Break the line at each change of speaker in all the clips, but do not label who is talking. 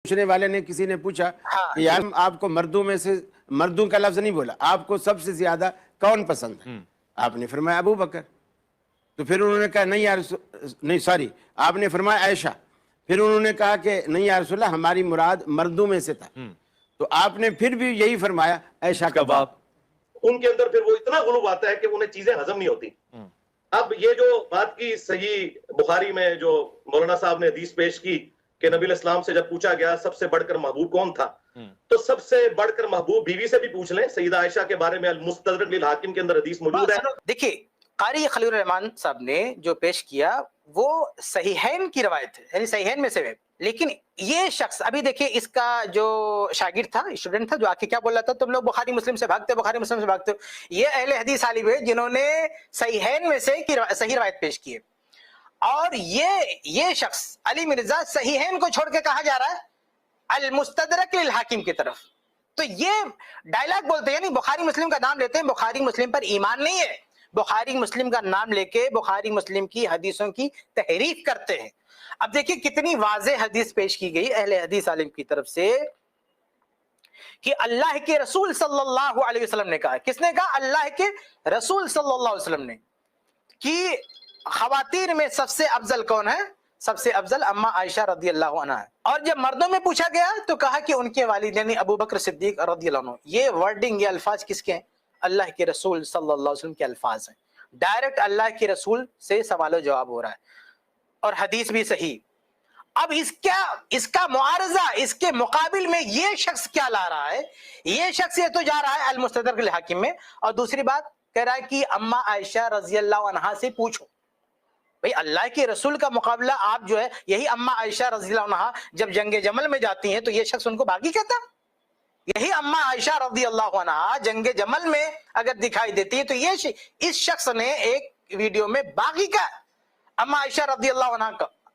پوچھنے والے نے کسی نے پوچھا کہ یار آپ کو مردوں میں سے مردوں کا لفظ نہیں بولا, آپ کو سب سے زیادہ کون پسند ہے؟ آپ نے فرمایا ابو بکر. تو پھر انہوں نے کہا نہیں یا نہیں سوری آپ نے فرمایا عائشہ. پھر انہوں نے کہا کہ نہیں یا رسول اللہ ہماری مراد مردوں میں سے تھا. تو آپ نے پھر بھی یہی فرمایا عائشہ کا باپ.
ان کے اندر پھر وہ اتنا غلو آتا ہے کہ انہیں چیزیں ہضم نہیں ہوتی. اب یہ جو بات کی صحیح بخاری میں جو مولانا صاحب نے حدیث پیش کی کہ نبی الاسلام سے جب پوچھا گیا سب سے بڑھ کر محبوب کون تھا, تو سب سے بڑھ کر محبوب بیوی سے بھی پوچھ لیں. سیدہ عائشہ کے بارے میں المستدرک للحاکم کے اندر حدیث موجود ہے.
دیکھیے قاری خلیل الرحمان صاحب نے جو پیش کیا وہ صحیحین کی روایت ہے, یعنی صحیحین میں سے ہے. لیکن یہ شخص ابھی دیکھیں اس کا جو شاگرد تھا, اسٹوڈنٹ تھا, جو آ کے کیا بول رہا تھا تم لوگ بخاری مسلم سے بھاگتے, بخاری مسلم سے بھاگتے. یہ اہل حدیث عالم ہے جنہوں نے صحیحین میں سے صحیح روایت پیش کی ہے. اور یہ شخص علی مرزا صحیحین کو چھوڑ کے کہا جا رہا ہے المستدرک للحاکم کی طرف. تو یہ ڈائلاگ بولتے ہیں, یعنی بخاری مسلم کا نام لیتے ہیں, بخاری مسلم پر ایمان نہیں ہے, بخاری مسلم کا نام لے کے بخاری مسلم کی حدیثوں کی تحریف کرتے ہیں. اب دیکھیں کتنی واضح حدیث پیش کی گئی اہل حدیث عالم کی طرف سے کہ اللہ کے رسول صلی اللہ علیہ وسلم نے کہا. کس نے کہا؟ اللہ کے رسول صلی اللہ علیہ وسلم نے, کہ خواتین میں سب سے افضل کون ہے؟ سب سے افضل اما عائشہ رضی اللہ عنہ ہے. اور جب مردوں میں پوچھا گیا تو کہا کہ ان کے والد یعنی ابو بکر صدیق رضی اللہ عنہ. یہ ورڈنگ, یہ الفاظ کس کے ہیں؟ اللہ کے رسول صلی اللہ علیہ وسلم کے الفاظ ہیں. ڈائریکٹ اللہ کے رسول سے سوال و جواب ہو رہا ہے, اور حدیث بھی صحیح. اب اس کا معارضہ, اس کے مقابل میں یہ شخص کیا لا رہا ہے؟ یہ شخص یہ تو جا رہا ہے المستدرک للحاکم میں, اور دوسری بات کہہ رہا ہے کہ اما عائشہ رضی اللہ عنہا سے پوچھو. بھئی اللہ کے رسول کا مقابلہ آپ جو ہے, یہی اما عائشہ رضی اللہ عنہا جب جنگ جمل میں جاتی ہیں تو یہ شخص ان کو باغی کہتا. یہی اما عائشہ رضی اللہ عنہا جنگ جمل میں اگر دکھائی دیتی ہے تو یہ اس شخص نے ایک ویڈیو میں باغی کا اما عائشہ رضی اللہ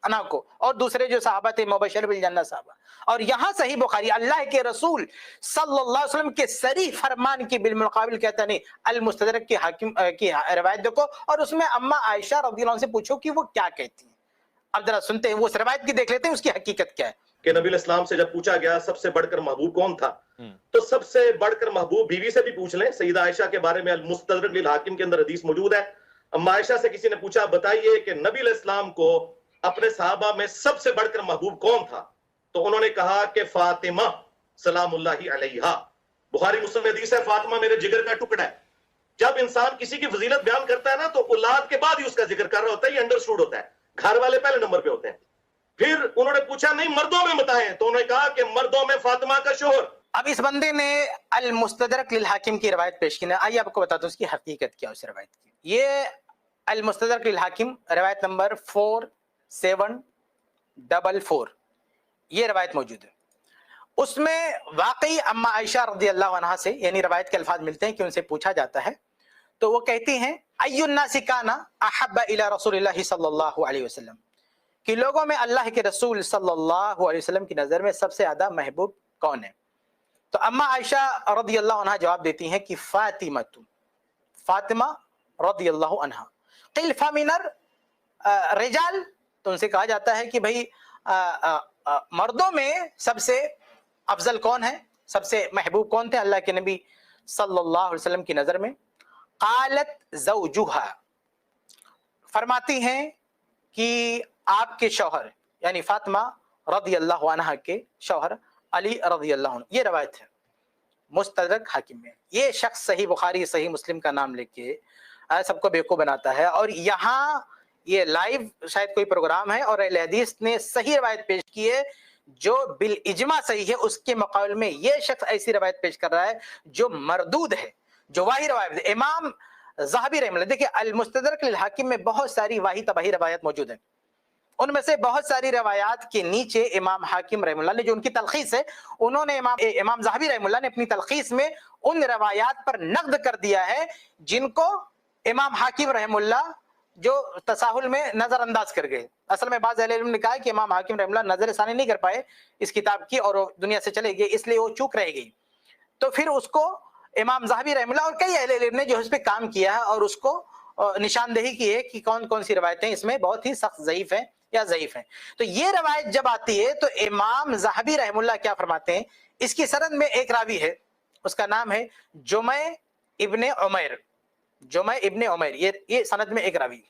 عنہ کو, اور دوسرے جو صحابہ تھے مبشر بالجنہ صحابہ. اور یہاں صحیح بخاری اللہ کے رسول صلی اللہ علیہ وسلم کے صریح فرمان کی بالمقابل کہتا نہیں المستدرک کی حاکم کی روایت دیکھو, اور اس میں اما عائشہ رضی اللہ عنہ سے پوچھو کہ وہ کیا کہتی ہیں. اب ذرا سنتے ہیں, وہ اس روایت کی دیکھ لیتے ہیں اس کی حقیقت کیا ہے.
کہ نبی الاسلام سے جب پوچھا گیا سب سے بڑھ کر محبوب کون تھا, تو سب سے بڑھ کر محبوب بیوی سے بھی پوچھ لیں. سیدہ عائشہ کے بارے میں المستدرک للحاکم کے اندر حدیث موجود ہے. اما عائشہ سے کسی نے پوچھا بتائیے کہ نبی علیہ السلام کو اپنے صحابہ میں سب سے بڑھ کر محبوب کون تھا, تو انہوں نے کہا کہ فاطمہ سلام اللہ علیہا. بخاری مسلم حدیث ہے, فاطمہ میرے جگر کا ٹکڑا ہے. جب انسان کسی کی فضیلت بیان کرتا ہے نا تو اولاد کے بعد ہی اس کا ذکر کر رہا ہوتا ہے, یہ انڈرسٹوڈ ہوتا ہے. گھر والے پہلے نمبر پہ ہوتے ہیں. پھر انہوں نے پوچھا نہیں مردوں میں بتائیں, تو انہوں نے کہا کہ مردوں میں فاطمہ کا شوہر.
اب اس بندے نے المستدرک للحاکم کی روایت پیش کی نا, آئیے آپ کو بتاتا ہوں اس کی حقیقت کیا اس روایت کی. یہ المستدرک للحاکم روایت نمبر 4744 یہ روایت موجود ہے. اس میں واقعی اما عائشہ رضی اللہ عنہا سے یعنی روایت کے الفاظ ملتے ہیں کہ ان سے پوچھا جاتا ہے, تو وہ کہتی ہیں ای الناس کان احب الی رسول اللہ صلی اللہ علیہ وسلم, کہ لوگوں میں اللہ کے رسول صلی اللہ علیہ وسلم کی نظر میں سب سے زیادہ محبوب کون ہے؟ تو اما عائشہ رضی اللہ عنہا جواب دیتی ہیں کہ فاطمہ رضی اللہ عنہا. قیل فمن الرجال, تو ان سے کہا جاتا ہے کہ بھئی مردوں میں سب سے افضل کون ہے, سب سے محبوب کون تھے اللہ کے نبی صلی اللہ علیہ وسلم کی نظر میں؟ قالت زوجها, فرماتی ہیں کہ آپ کے شوہر یعنی فاطمہ رضی اللہ عنہ کے شوہر علی رضی اللہ عنہ. یہ روایت ہے مستدرک حاکم میں. یہ شخص صحیح بخاری صحیح مسلم کا نام لے کے سب کو بیوقوف بناتا ہے, اور یہاں یہ لائیو شاید کوئی پروگرام ہے اور اہل حدیث نے صحیح روایت پیش کی ہے جو بالاجماع صحیح ہے, اس کے مقابل میں یہ شخص ایسی روایت پیش کر رہا ہے جو مردود ہے, جو واہی روایت ہے. امام ذہبی رحمہ اللہ, دیکھیں المستدرک للحاکم میں بہت ساری واہی تباہی روایت موجود ہیں. ان میں سے بہت ساری روایات کے نیچے امام حاکم رحمہ اللہ نے جو ان کی تلخیص ہے, انہوں نے امام ذہبی رحمہ اللہ نے اپنی تلخیص میں ان روایات پر نقد کر دیا ہے جن کو امام حاکم رحمہ اللہ جو تساہل میں نظر انداز کر گئے. اصل میں بعض اہل علم نے کہا کہ امام حاکم رحمہ اللہ نظر ثانی نہیں کر پائے اس کتاب کی اور وہ دنیا سے چلے گئے, اس لیے وہ چوک رہ گئی. تو پھر اس کو امام ذہبی رحمہ اللہ اور کئی اہل علم نے جو اس پہ کام کیا ہے اور اس کو نشاندہی کی ہے کہ کون کون سی روایتیں اس میں بہت ہی سخت ضعیف ہیں, یا ضعیف ہیں. تو یہ روایت جب آتی ہے تو امام ذہبی رحم اللہ کیا فرماتے ہیں, اس کی سند میں ایک راوی ہے, اس کا نام ہے جمع ابن عمیر. جمع ابن عمیر, یہ سند میں ایک راوی,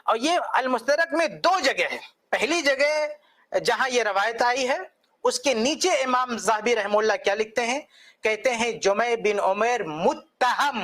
اور یہ المستدرک میں 2 جگہ ہے. پہلی جگہ جہاں یہ روایت آئی ہے اس کے نیچے امام ذہبی رحم اللہ کیا لکھتے ہیں, کہتے ہیں جمع بن عمیر متہم.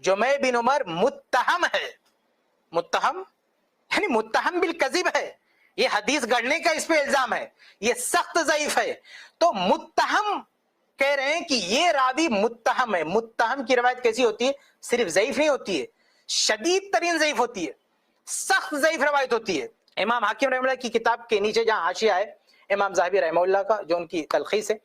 جمع بن عمر متہم ہے. متہم یعنی متہم بالکذب ہے, یہ حدیث گڑھنے کا اس پہ الزام ہے, یہ سخت ضعیف ہے. تو متہم کہہ رہے ہیں کہ یہ راوی متہم ہے. متہم کی روایت کیسی ہوتی ہے, صرف ضعیف نہیں ہوتی ہے, شدید ترین ضعیف ہوتی ہے, سخت ضعیف روایت ہوتی ہے. امام حاکم رحمہ اللہ کی کتاب کے نیچے جہاں حاشیہ ہے امام ذہبی رحمہ اللہ کا, جو ان کی تلخیص ہے,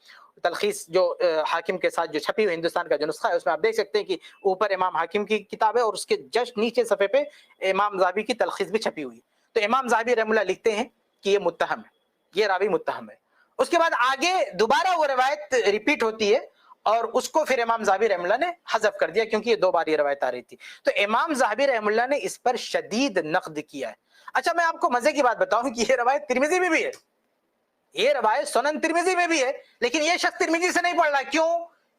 تلخیص جو حاکم کے ساتھ جو چھپی ہوئی ہندوستان کا جو نسخہ ہے, اس میں آپ دیکھ سکتے ہیں کہ اوپر امام حاکم کی کتاب ہے اور اس کے جسٹ نیچے صفحے پہ امام ذہبی کی تلخیص بھی چھپی ہوئی. تو امام ذہبی رحمہ اللہ لکھتے ہیں کہ یہ متہم ہے, یہ راوی متہم ہے. اس کے بعد آگے دوبارہ وہ روایت ریپیٹ ہوتی ہے اور اس کو پھر امام ذہبی رحمہ اللہ نے حذف کر دیا کیونکہ یہ 2 بار یہ روایت آ رہی تھی. تو امام ذہبی رحمہ اللہ نے اس پر شدید نقد کیا ہے. اچھا میں آپ کو مزے کی بات بتاؤں کہ یہ روایت ترمذی میں بھی ہے, یہ روایت سنن ترمذی میں بھی ہے, لیکن یہ شخص ترمذی سے نہیں پڑھ رہا. کیوں؟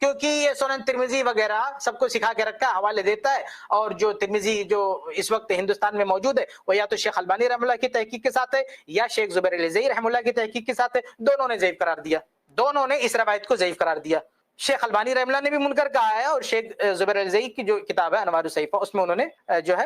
کیونکہ یہ سنن ترمذی وغیرہ سب کو سکھا کے رکھا ہے, حوالے دیتا ہے, اور جو ترمذی جو اس وقت ہندوستان میں موجود ہے وہ یا تو شیخ البانی رحمہ اللہ کی تحقیق کے ساتھ ہے یا شیخ زبیر الزئی رحمہ اللہ کی تحقیق کے ساتھ ہے. دونوں نے ضعیف قرار دیا, دونوں نے اس روایت کو ضعیف قرار دیا. شیخ البانی رحمہ اللہ نے بھی منکر کہا ہے, اور شیخ زبیر الزئی کی جو کتاب ہے انوار الصحیفہ اس میں انہوں نے جو ہے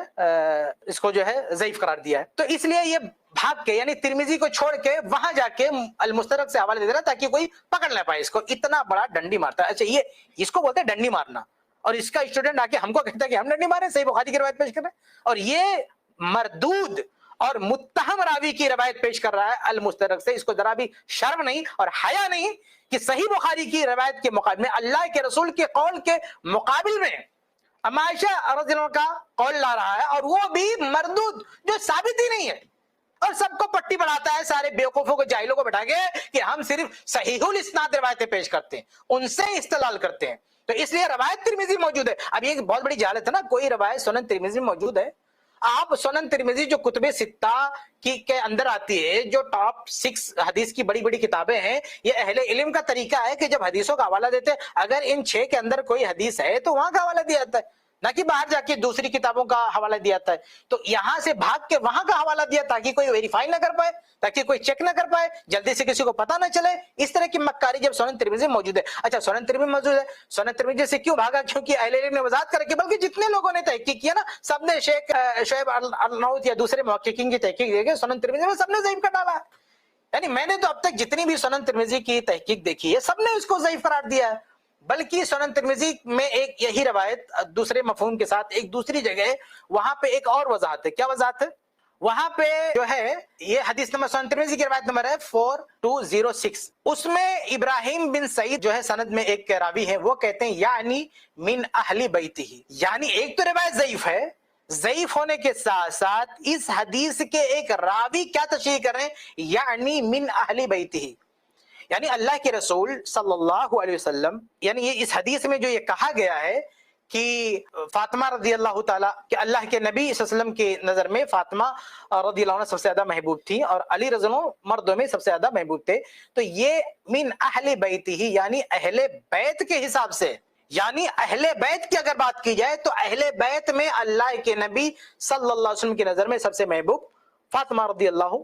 اس کو جو ہے ضعیف قرار دیا ہے. تو اس لیے یہ بھاگ کے یعنی ترمذی کو چھوڑ کے وہاں جا کے المستدرک سے حوالے دے رہا تاکہ کوئی پکڑ نہ پائے اس کو. اتنا بڑا ڈنڈی مارتا ہے. اچھا یہ اس کو بولتے ہیں ڈنڈی مارنا, اور اس کا اسٹوڈنٹ آ کے ہم کو کہتا ہے کہ ہم ڈنڈی مارے, صحیح بخاری کی روایت پیش کر رہے ہیں, اور یہ مردود اور متہم راوی کی روایت پیش کر رہا ہے المستدرک سے. اس کو ذرا بھی شرم نہیں اور حیا نہیں کہ صحیح بخاری کی روایت کے مقابل میں اللہ کے رسول کے قول کے مقابل میں اما عائشہ رضی اللہ عنہا کا قول لا رہا ہے, اور وہ بھی مردود جو ثابت ہی نہیں ہے, اور سب کو پٹی بڑھاتا ہے, سارے بیوقوفوں کو جاہلوں کو بٹھا کے کہ ہم صرف صحیح الاسناد روایتیں پیش کرتے ہیں, ان سے استدلال کرتے ہیں. تو اس لیے روایت ترمذی موجود ہے. اب یہ بہت بڑی جہالت ہے نا, کوئی روایت سنن ترمذی میں موجود ہے. آپ سنن ترمذی جو کتب ستہ کی کے اندر آتی ہے, جو ٹاپ 6 حدیث کی بڑی بڑی کتابیں ہیں, یہ اہل علم کا طریقہ ہے کہ جب حدیثوں کا حوالہ دیتے ہیں اگر ان 6 کے اندر کوئی حدیث ہے تو وہاں کا حوالہ دیا جاتا ہے, نہ کہ باہر جا کے دوسری کتابوں کا حوالہ دیا جاتا ہے. تو یہاں سے بھاگ کے وہاں کا حوالہ دیا تاکہ کوئی ویریفائی نہ کر پائے, تاکہ کوئی چیک نہ کر پائے, جلدی سے کسی کو پتہ نہ چلے. اس طرح کی مکاری جب سنن ترمذی موجود ہے. اچھا سنن ترمذی موجود ہے, سنن ترمذی سے کیوں بھاگا؟ کیونکہ اہل علم نے وضاحت کر کے, بلکہ جتنے لوگوں نے تحقیق کیا نا سب نے شیخ شعیب ارناؤت یا دوسرے محققین کی تحقیق دے کے سنن ترمذی میں سب نے ضعیف کر ڈالا. یعنی میں نے تو اب تک جتنی بھی سنن ترمذی کی تحقیق دیکھی ہے سب نے اس کو ضعیف قرار دیا ہے. بلکہ سنن ترمذی میں ایک یہی روایت دوسرے مفہوم کے ساتھ ایک دوسری جگہ وہاں پہ ایک اور وضاحت ہے. کیا وضاحت ہے؟ وہاں پہ جو ہے یہ حدیث نمبر سنن ترمذی کی روایت نمبر ہے 4206, اس میں ابراہیم بن سعید جو ہے سند میں ایک راوی ہے, وہ کہتے ہیں یعنی من اہل بیتہ. یعنی ایک تو روایت ضعیف ہے, ضعیف ہونے کے ساتھ ساتھ اس حدیث کے ایک راوی کیا تشریح کر رہے ہیں, یعنی من اہل بیتہ, یعنی اللہ کے رسول صلی اللہ علیہ وسلم, یعنی یہ اس حدیث میں جو یہ کہا گیا ہے کہ فاطمہ رضی اللہ تعالیٰ کہ اللہ کے نبی صلی اللہ علیہ وسلم کی نظر میں فاطمہ رضی اللہ عنہ سب سے زیادہ محبوب تھی اور علی رضی اللہ عنہ مردوں میں سب سے زیادہ محبوب تھے. تو یہ من اہل بیت ہی یعنی اہل بیت کے حساب سے, یعنی اہل بیت کی اگر بات کی جائے تو اہل بیت میں اللہ کے نبی صلی اللہ علیہ وسلم کی نظر میں سب سے محبوب فاطمہ رضی اللہ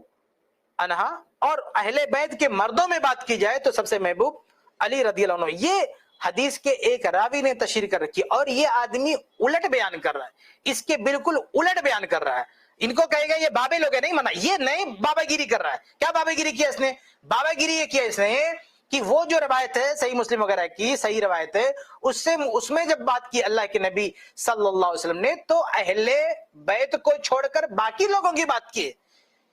عنہا, اور اہل بیت کے مردوں میں بات کی جائے تو سب سے محبوب علی رضی اللہ عنہ. یہ حدیث کے ایک راوی نے تشریح کر رکھی, اور یہ آدمی الٹ بیان کر رہا ہے, اس کے بالکل الٹ بیان کر رہا ہے. ان کو کہے گا یہ بابے لوگ ہیں, نہیں منع, یہ نئے بابا گیری کر رہا ہے. کیا بابا گیری کیا اس نے؟ بابا گیری یہ کیا اس نے کہ وہ جو روایت ہے صحیح مسلم وغیرہ کی صحیح روایت ہے, اس میں جب بات کی اللہ کے نبی صلی اللہ علیہ وسلم نے تو اہل بیت کو چھوڑ کر باقی لوگوں کی بات کی,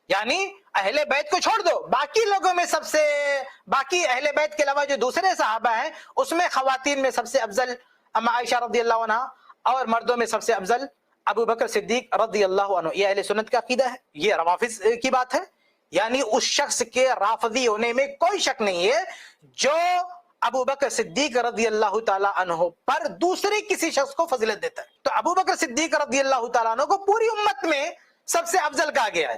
یعنی اہل بیت کو چھوڑ دو, باقی لوگوں میں سب سے, باقی اہل بیت کے علاوہ جو دوسرے صحابہ ہیں اس میں خواتین میں سب سے افضل اما عائشہ رضی اللہ عنہا, اور مردوں میں سب سے افضل ابو بکر صدیق رضی اللہ عنہ. یہ اہل سنت کا عقیدہ ہے, یہ روافض کی بات ہے. یعنی اس شخص کے رافضی ہونے میں کوئی شک نہیں ہے جو ابو بکر صدیق رضی اللہ تعالیٰ عنہ پر دوسرے کسی شخص کو فضیلت دیتا ہے. تو ابو بکر صدیق رضی اللہ تعالیٰ عنہ کو پوری امت میں سب سے افضل کہا گیا ہے,